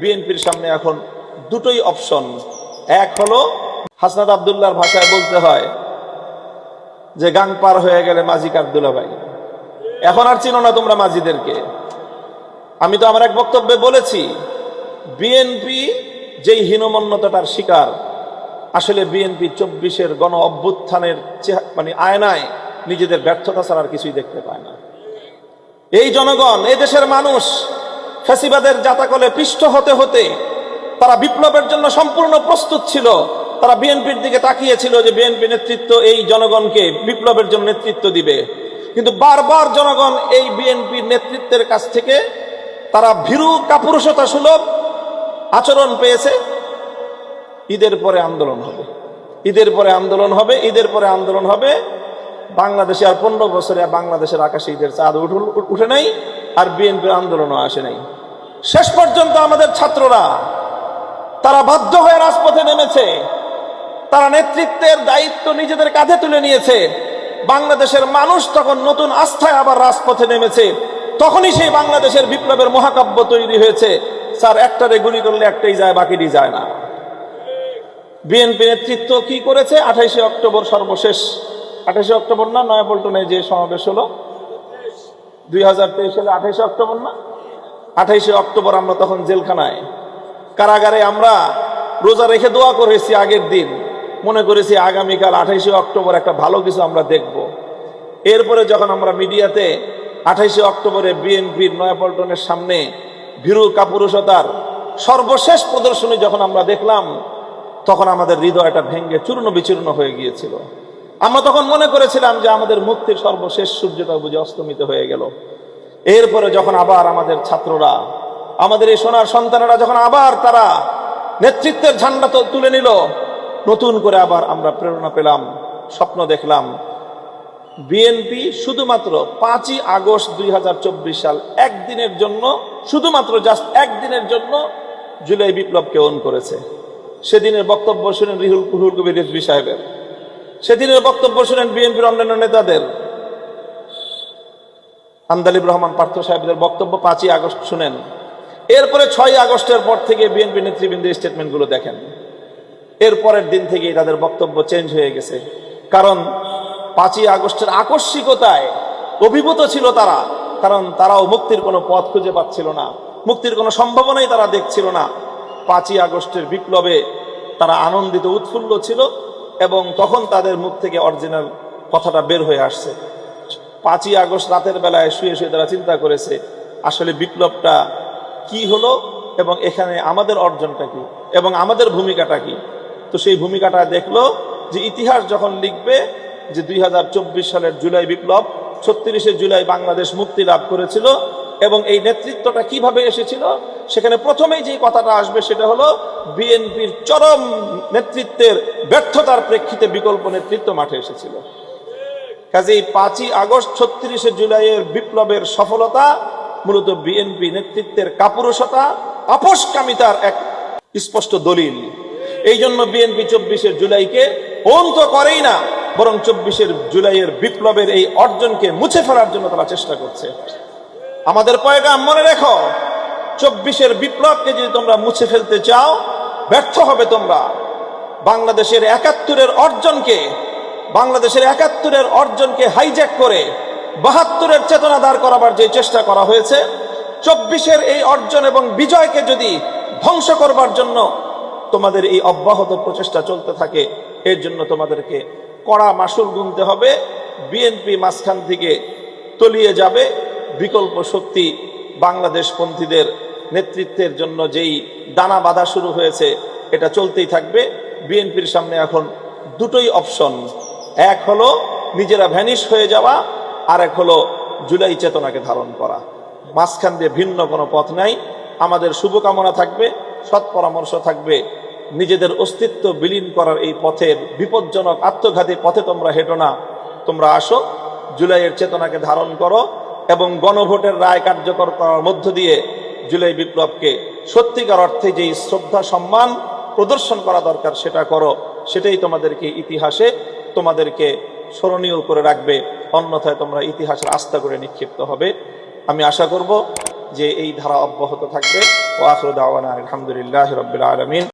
বিএনপির সামনে এখন দুটোই অপশন। এক হলো হাসনাত আব্দুল্লাহর ভাষায় বলতে হয় যে গাং পার হয়ে গেলে মাঝি কাবদুল্লাহ ভাই, এখন আর চিনো না তোমরা মাঝিদেরকে। আমি তো আমার এক বক্তব্যে বলেছি, বিএনপি যেই হীনমন্যতার শিকার, আসলে বিএনপি 24-এর গণ অভ্যুত্থানের মানে আয়নায় নিজেদের ব্যর্থতা ছাড়া আর কিছুই দেখতে পায় না। এই জনগণ, এই দেশের মানুষ ফ্যাসিবাদের জাতাকলে পিষ্ট হতে হতে তারা বিপ্লবের জন্য সম্পূর্ণ প্রস্তুত ছিল। তারা বিএনপির দিকে তাকিয়েছিল যে বিএনপি নেতৃত্ব এই জনগণকে বিপ্লবের জন্য নেতৃত্ব দিবে, কিন্তু বারবার জনগণ এই বিএনপির নেতৃত্বের কাছ থেকে তারা ভীরু কাপুরুষতা সুলভ আচরণ পেয়েছে। ঈদের পরে আন্দোলন হবে, ঈদের পরে আন্দোলন হবে, ঈদের পরে আন্দোলন হবে। বাংলাদেশে আর 15 বছরে বাংলাদেশের আকাশে ঈদের চাঁদ উঠে নাই, আর বিএনপির আন্দোলনও আসে নাই। শেষ পর্যন্ত আমাদের ছাত্ররা তারা বাধ্য হয়ে রাজপথে নেমেছে, তারা নেতৃত্বের দায়িত্ব নিজেদের কাঁধে তুলে নিয়েছে। বাংলাদেশের মানুষ তখন নতুন আস্থায় আবার রাজপথে নেমেছে। তখনই সেই বাংলাদেশের বিপ্লবের মহাকাব্য তৈরি হয়েছে। স্যার, একটারে গুলি করলে একটাই যায়, বাকিটি যায় না। বিএনপি নেতৃত্ব কি করেছে? 28শে অক্টোবর সর্বশেষ, 28শে অক্টোবর না নয়াপল্টনে যে সমাবেশ হলো 2023 সালে 28শে অক্টোবর না, 28শে অক্টোবর আমরা তখন জেলখানায় কারাগারে আমরা রোজা রেখে দোয়া করেছি। আগের দিন মনে করেছি আগামীকাল 28শে অক্টোবর একটা ভালো কিছু আমরা দেখব। এরপরে যখন আমরা মিডিয়াতে 28শে অক্টোবরে বিএনপির নয়াপল্টনের সামনে ভীরু কাপুরুষতার সর্বশেষ প্রদর্শনী যখন আমরা দেখলাম, তখন আমাদের হৃদয়টা ভেঙে চূর্ণ বিচূর্ণ হয়ে গিয়েছিল। আমরা তখন মনে করেছিলাম যে আমাদের মুক্তির সর্বশেষ সূর্যটা বুঝে অস্তমিত হয়ে গেল। এরপরে যখন আবার আমাদের ছাত্ররা, আমাদের এই সোনার সন্তানেরা যখন আবার তারা নেতৃত্বের ঝান্ডা তুলে নিল, নতুন করে আবার আমরা প্রেরণা পেলাম, স্বপ্ন দেখলাম। বিএনপি শুধুমাত্র 5ই আগস্ট 2024 সাল একদিনের জন্য, শুধুমাত্র জাস্ট একদিনের জন্য জুলাই বিপ্লবকে অন করেছে। সেদিনের বক্তব্য শুনেন রুহুল কবির রিজভী সাহেবের, সেদিনের বক্তব্য শুনেন বিএনপির অন্যান্য নেতাদের, আন্দালিব রহমান পার্থ সাহেবদের বক্তব্য 5ই আগস্ট শুনেন। এরপরে 6ই আগস্টের পর থেকে বিএনপি নেতৃবৃন্দের স্টেটমেন্টগুলো দেখেন। এরপরের দিন থেকেই তাদের বক্তব্য চেঞ্জ হয়ে গেছে, কারণ 5ই আগস্টের আকস্মিকতায় অভিভূত ছিল তারা। কারণ তারাও মুক্তির কোনো পথ খুঁজে পাচ্ছিল না, মুক্তির কোনো সম্ভাবনাই তারা দেখছিল না। 5ই আগস্টের বিপ্লবে তারা আনন্দিত, উৎফুল্ল ছিল, এবং তখন তাদের মুখ থেকে অরিজিনাল কথাটা বের হয়ে আসছে। 5ই আগস্ট রাতের বেলায় শুয়ে শুয়ে তারা চিন্তা করেছে আসলে বিপ্লবটা কি হলো এবং এখানে আমাদের অর্জনটা কি এবং আমাদের ভূমিকাটা কি। তো সেই ভূমিকাটা দেখলো যে ইতিহাস যখন লিখবে যে 2024 সালের জুলাই বিপ্লব, 36শে জুলাই বাংলাদেশ মুক্তি লাভ করেছিল এবং এই নেতৃত্বটা কিভাবে এসেছিল, সেখানে প্রথমেই যে কথাটা আসবে সেটা হলো বিএনপির চরম নেতৃত্বের ব্যর্থতার প্রেক্ষিতে বিকল্প নেতৃত্ব মাঠে এসেছিল। কাজেই 5ই আগস্ট 36শে জুলাইয়ের বিপ্লবের সফলতা মূলত বিএনপি নেতৃত্বের কাপুরুষতা, আপোষকামিতার এক স্পষ্ট দলিল। এই জন্য বিএনপি 24শে জুলাইকে অন তো করেই না, বরং 24শে জুলাইয়ের বিপ্লবের এই অর্জনকে মুছে ফেলার জন্য তারা চেষ্টা করছে। আমাদের পয়গাম মনে রেখো, 24শে বিপ্লবকে যদি তোমরা মুছে ফেলতে চাও, ব্যর্থ হবে তোমরা। বাংলাদেশের 71-এর অর্জনকে হাইজ্যাক করে 72-এর চেতনা দাঁড় করাবার যে চেষ্টা করা হয়েছে, 24শে এই অর্জন এবং বিজয়কে যদি ধ্বংস করবার জন্য তোমাদের এই অব্যাহত প্রচেষ্টা চলতে থাকে, এর জন্য তোমাদেরকে কড়া মাসুল গুনতে হবে। বিএনপি মাঝখান থেকে তলিয়ে যাবে। বিকল্প শক্তি বাংলাদেশপন্থীদের নেতৃত্বের জন্য যেই দানা বাঁধা শুরু হয়েছে, এটা চলতেই থাকবে। বিএনপির সামনে এখন দুটোই অপশন। এক হলো নিজেরা ভ্যানিশ হয়ে যাওয়া, আর এক হলো জুলাই চেতনাকে ধারণ করা। মাঝখান দিয়ে ভিন্ন কোনো পথ নাই। আমাদের শুভকামনা থাকবে, সৎ পরামর্শ থাকবে, নিজেদের অস্তিত্ব বিলীন করার এই পথের বিপজ্জনক আত্মঘাতী পথে তোমরা হেঁটো না। তোমরা আসো, জুলাইয়ের চেতনাকে ধারণ করো এবং গণভোটের রায় কার্যকর করার মধ্য দিয়ে জুলাই বিপ্লবকে সত্যিকার অর্থে যেই শ্রদ্ধা সম্মান প্রদর্শন করা দরকার সেটা করো। সেটাই তোমাদেরকে ইতিহাসে তোমাদেরকে স্মরণীয় করে রাখবে, অন্যথায় তোমরা ইতিহাসের আস্থা করে নিক্ষিপ্ত হবে। আমি আশা করব যে এই ধারা অব্যাহত থাকবে। ওয়া আখিরু দাওয়ানা আলহামদুলিল্লাহি রাব্বিল আলামিন।